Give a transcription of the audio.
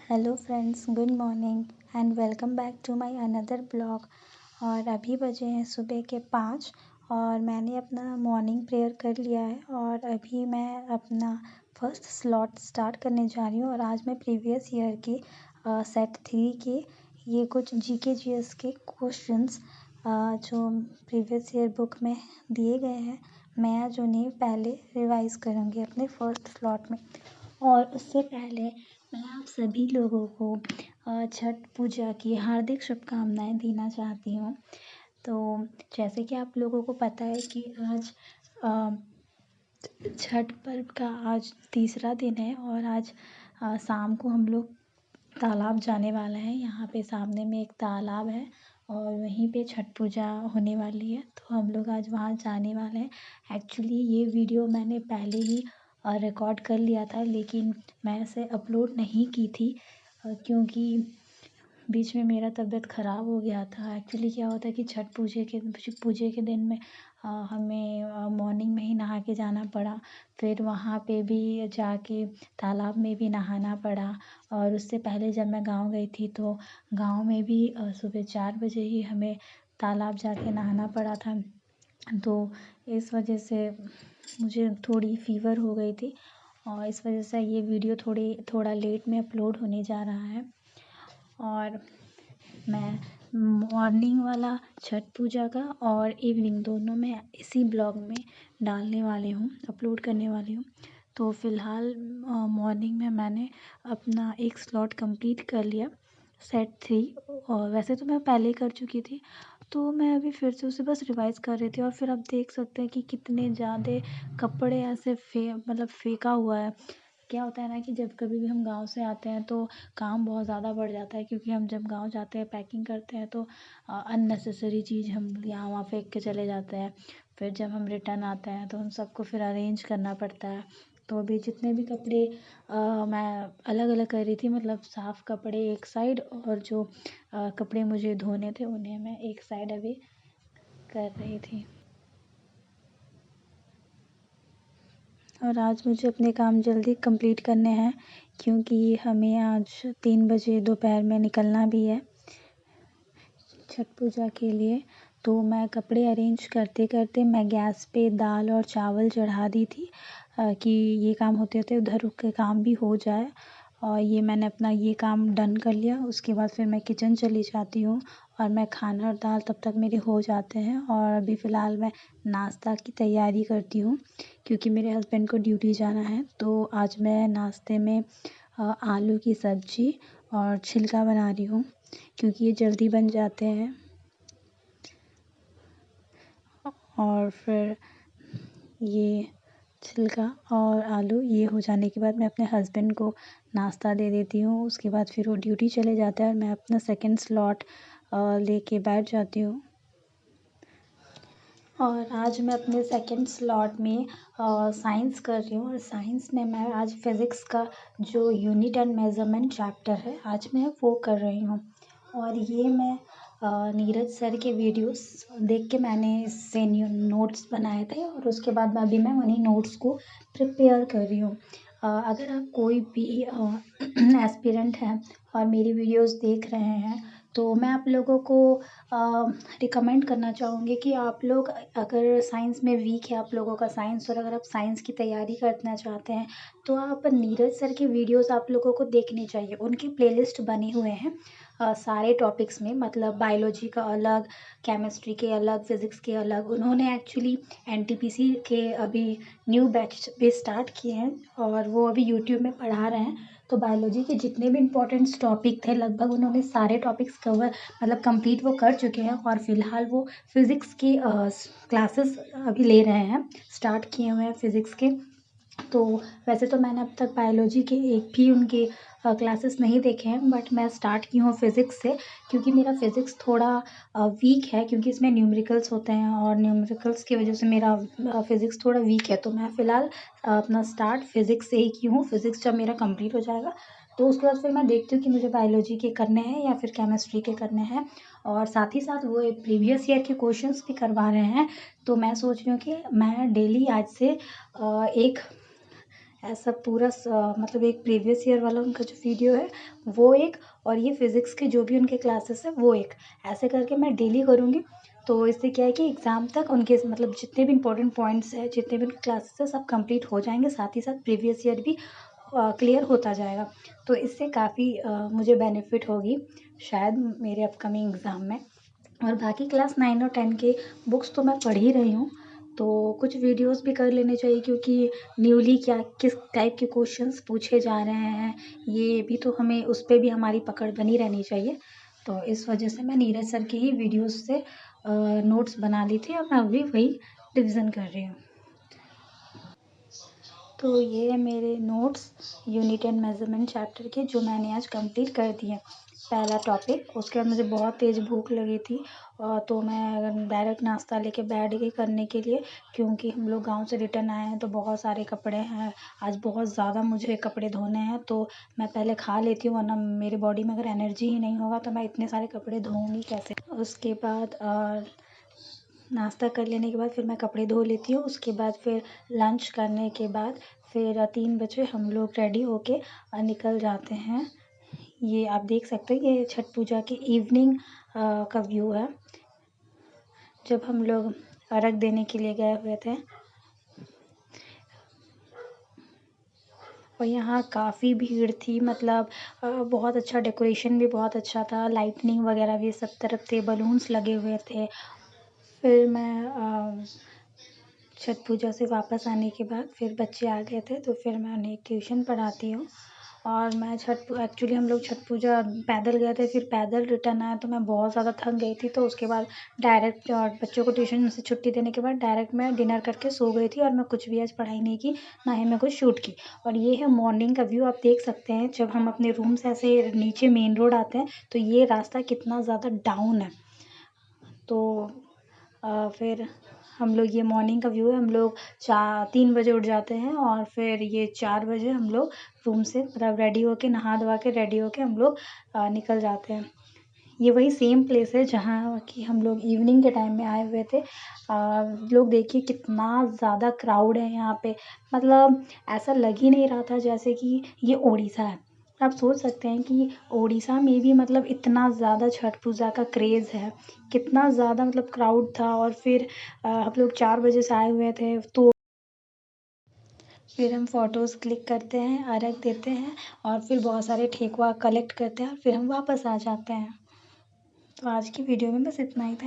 Hello friends, good morning and welcome back to my another blog. और अभी बजे हैं सुबह के 5 और मैंने अपना मॉर्निंग प्रेयर कर लिया है और अभी मैं अपना फर्स्ट स्लॉट स्टार्ट करने जा रही हूँ। और आज मैं प्रीवियस ईयर की सेट 3 के ये कुछ जीके जीएस के क्वेश्चंस जो प्रीवियस ईयर बुक में दिए गए हैं, मैं आज उन्हें पहले रिवाइज करूँगी अपने फर्स्ट स्लॉट में। और उससे पहले मैं आप सभी लोगों को छठ पूजा की हार्दिक शुभकामनाएं देना चाहती हूँ। तो जैसे कि आप लोगों को पता है कि आज छठ पर्व का आज तीसरा दिन है और आज शाम को हम लोग तालाब जाने वाले हैं। यहाँ पे सामने में एक तालाब है और वहीं पे छठ पूजा होने वाली है, तो हम लोग आज वहाँ जाने वाले हैं। एक्चुअली ये वीडियो मैंने पहले ही रिकॉर्ड कर लिया था, लेकिन मैं इसे अपलोड नहीं की थी क्योंकि बीच में मेरा तबीयत ख़राब हो गया था। एक्चुअली क्या होता है कि छठ पूजे के दिन में हमें मॉर्निंग में ही नहा के जाना पड़ा, फिर वहाँ पे भी जाके तालाब में भी नहाना पड़ा। और उससे पहले जब मैं गांव गई थी तो गांव में भी सुबह 4 बजे ही हमें तालाब जाके नहाना पड़ा था। तो इस वजह से मुझे थोड़ी फ़ीवर हो गई थी और इस वजह से ये वीडियो थोड़ा लेट में अपलोड होने जा रहा है। और मैं मॉर्निंग वाला छठ पूजा का और इवनिंग दोनों में इसी ब्लॉग में डालने वाली हूँ, अपलोड करने वाली हूँ। तो फ़िलहाल मॉर्निंग में मैंने अपना एक स्लॉट कंप्लीट कर लिया, सेट 3। और वैसे तो मैं पहले ही कर चुकी थी, तो मैं अभी फिर से उसे बस रिवाइज़ कर रही थी। और फिर आप देख सकते हैं कि कितने ज़्यादा कपड़े ऐसे फेंका हुआ है। क्या होता है ना कि जब कभी भी हम गाँव से आते हैं तो काम बहुत ज़्यादा बढ़ जाता है, क्योंकि हम जब गाँव जाते हैं पैकिंग करते हैं तो अननेसेसरी चीज़ हम यहाँ वहाँ फेंक के चले जाते हैं। फिर जब हम रिटर्न आते हैं तो उन सबको फिर अरेंज करना पड़ता है। तो अभी जितने भी कपड़े मैं अलग अलग कर रही थी, मतलब साफ़ कपड़े एक साइड और जो कपड़े मुझे धोने थे उन्हें मैं एक साइड अभी कर रही थी। और आज मुझे अपने काम जल्दी कंप्लीट करने हैं क्योंकि हमें आज 3 बजे दोपहर में निकलना भी है छठ पूजा के लिए। तो मैं कपड़े अरेंज करते करते मैं गैस पे दाल और चावल चढ़ा दी थी कि ये काम होते होते उधर के काम भी हो जाए। और ये मैंने अपना ये काम डन कर लिया। उसके बाद फिर मैं किचन चली जाती हूँ और मैं खाना और दाल तब तक मेरे हो जाते हैं। और अभी फ़िलहाल मैं नाश्ता की तैयारी करती हूँ क्योंकि मेरे हस्बैंड को ड्यूटी जाना है। तो आज मैं नाश्ते में आलू की सब्ज़ी और छिलका बना रही हूँ क्योंकि ये जल्दी बन जाते हैं। और फिर ये छिलका और आलू ये हो जाने के बाद मैं अपने हस्बैंड को नाश्ता दे देती हूँ। उसके बाद फिर वो ड्यूटी चले जाता है और मैं अपना सेकंड स्लॉट लेके बैठ जाती हूँ। और आज मैं अपने सेकंड स्लॉट में साइंस कर रही हूँ। और साइंस में मैं आज फिज़िक्स का जो यूनिट एंड मेज़रमेंट चैप्टर है, आज मैं वो कर रही हूँ। और ये मैं नीरज सर के वीडियोस देख के मैंने इससे नोट्स बनाए थे और उसके बाद अभी मैं उन्हीं नोट्स को प्रिपेयर कर रही हूँ। अगर आप कोई भी एस्पिरेंट हैं और मेरी वीडियोस देख रहे हैं तो मैं आप लोगों को रिकमेंड करना चाहूँगी कि आप लोग अगर साइंस में वीक है आप लोगों का साइंस, और अगर आप साइंस की तैयारी करना चाहते हैं तो आप नीरज सर की वीडियोस आप लोगों को देखनी चाहिए। उनकी प्लेलिस्ट बने हुए हैं सारे टॉपिक्स में, मतलब बायोलॉजी का अलग, केमिस्ट्री के अलग, फिज़िक्स के अलग। उन्होंने एक्चुअली एनटीपीसी के अभी न्यू बैच भी स्टार्ट किए हैं और वो अभी यूट्यूब में पढ़ा रहे हैं। तो बायोलॉजी के जितने भी इम्पोर्टेंट्स टॉपिक थे लगभग उन्होंने सारे टॉपिक्स कवर मतलब कंप्लीट वो कर चुके हैं। और फिलहाल वो फिज़िक्स की क्लासेस अभी ले रहे हैं, स्टार्ट किए हुए हैं फिज़िक्स के। तो वैसे तो मैंने अब तक बायोलॉजी के एक भी उनके क्लासेस नहीं देखे हैं, बट मैं स्टार्ट की हूँ फिज़िक्स से क्योंकि मेरा फिज़िक्स थोड़ा वीक है, क्योंकि इसमें न्यूमेरिकल्स होते हैं और न्यूमेरिकल्स की वजह से मेरा फिज़िक्स थोड़ा वीक है। तो मैं फ़िलहाल अपना स्टार्ट फिज़िक्स से ही की हूँ। फिज़िक्स जब मेरा कंप्लीट हो जाएगा तो उसके बाद फिर मैं देखती हूँ कि मुझे बायोलॉजी के करने हैं या फिर केमिस्ट्री के करने हैं। और साथ ही साथ वो प्रीवियस ईयर के क्वेश्चंस भी करवा रहे हैं। तो मैं सोच रही हूँ कि मैं डेली आज से एक ऐसा पूरा मतलब एक प्रीवियस ईयर वाला उनका जो वीडियो है वो एक, और ये फिज़िक्स के जो भी उनके क्लासेस है वो एक, ऐसे करके मैं डेली करूँगी। तो इससे क्या है कि एग्ज़ाम तक उनके मतलब जितने भी इंपॉर्टेंट पॉइंट्स हैं, जितने भी उनके क्लासेस हैं, सब कंप्लीट हो जाएंगे, साथ ही साथ प्रीवियस ईयर भी क्लियर होता जाएगा। तो इससे काफ़ी मुझे बेनिफिट होगी शायद मेरे अपकमिंग एग्ज़ाम में। और बाकी क्लास 9 और 10 के बुक्स तो मैं पढ़ ही रही हूँ, तो कुछ वीडियोस भी कर लेने चाहिए, क्योंकि न्यूली क्या किस टाइप के क्वेश्चंस पूछे जा रहे हैं, ये भी तो हमें उस पे भी हमारी पकड़ बनी रहनी चाहिए। तो इस वजह से मैं नीरज सर की ही वीडियोस से नोट्स बना ली थी, और मैं अभी वही रिविज़न कर रही हूँ। तो ये है मेरे notes unit and measurement chapter के, जो मैंने आज कंप्लीट कर दिए पहला टॉपिक। उसके बाद मुझे बहुत तेज़ भूख लगी थी, तो मैं डायरेक्ट नाश्ता लेके बैठ गई करने के लिए, क्योंकि हम लोग गांव से रिटर्न आए हैं तो बहुत सारे कपड़े हैं, आज बहुत ज़्यादा मुझे कपड़े धोने हैं। तो मैं पहले खा लेती हूँ, वरना मेरे बॉडी में अगर एनर्जी ही नहीं होगा तो मैं इतने सारे कपड़े धोऊँगी कैसे। उसके बाद नाश्ता कर लेने के बाद फिर मैं कपड़े धो लेती हूँ। उसके बाद फिर लंच करने के बाद फिर 3 बजे हम लोग रेडी होके निकल जाते हैं। ये आप देख सकते हैं, ये छठ पूजा के इवनिंग का व्यू है, जब हम लोग अर्घ देने के लिए गए हुए थे। और यहाँ काफ़ी भीड़ थी, मतलब बहुत अच्छा डेकोरेशन भी बहुत अच्छा था, लाइटनिंग वगैरह भी सब तरफ थे, बलून्स लगे हुए थे। फिर मैं छठ पूजा से वापस आने के बाद फिर बच्चे आ गए थे, तो फिर मैं उन्हें ट्यूशन पढ़ाती हूँ। और मैं एक्चुअली हम लोग छठ पूजा पैदल गए थे, फिर पैदल रिटर्न आए, तो मैं बहुत ज़्यादा थक गई थी। तो उसके बाद डायरेक्ट और बच्चों को ट्यूशन से छुट्टी देने के बाद डायरेक्ट मैं डिनर करके सो गई थी, और मैं कुछ भी आज पढ़ाई नहीं की, ना ही मैं कुछ शूट की। और ये है मॉर्निंग का व्यू, आप देख सकते हैं जब हम अपने रूम से ऐसे नीचे मेन रोड आते हैं तो ये रास्ता कितना ज़्यादा डाउन है। तो फिर हम लोग, ये मॉर्निंग का व्यू है, हम लोग 3 बजे उठ जाते हैं, और फिर ये 4 बजे हम लोग रूम से मतलब रेडी होके, नहा धोवा के रेडी होके हम लोग निकल जाते हैं। ये वही सेम प्लेस है जहाँ कि हम लोग इवनिंग के टाइम में आए हुए थे। लोग देखिए कितना ज़्यादा क्राउड है यहाँ पे, मतलब ऐसा लग ही नहीं रहा था जैसे कि ये उड़ीसा है। आप सोच सकते हैं कि उड़ीसा में भी मतलब इतना ज़्यादा छठ पूजा का क्रेज़ है, कितना ज़्यादा मतलब क्राउड था। और फिर हम लोग 4 बजे से आए हुए थे, तो फिर हम फ़ोटोज़ क्लिक करते हैं, अर्घ देते हैं, और फिर बहुत सारे ठेकुआ कलेक्ट करते हैं, और फिर हम वापस आ जाते हैं। तो आज की वीडियो में बस इतना ही था।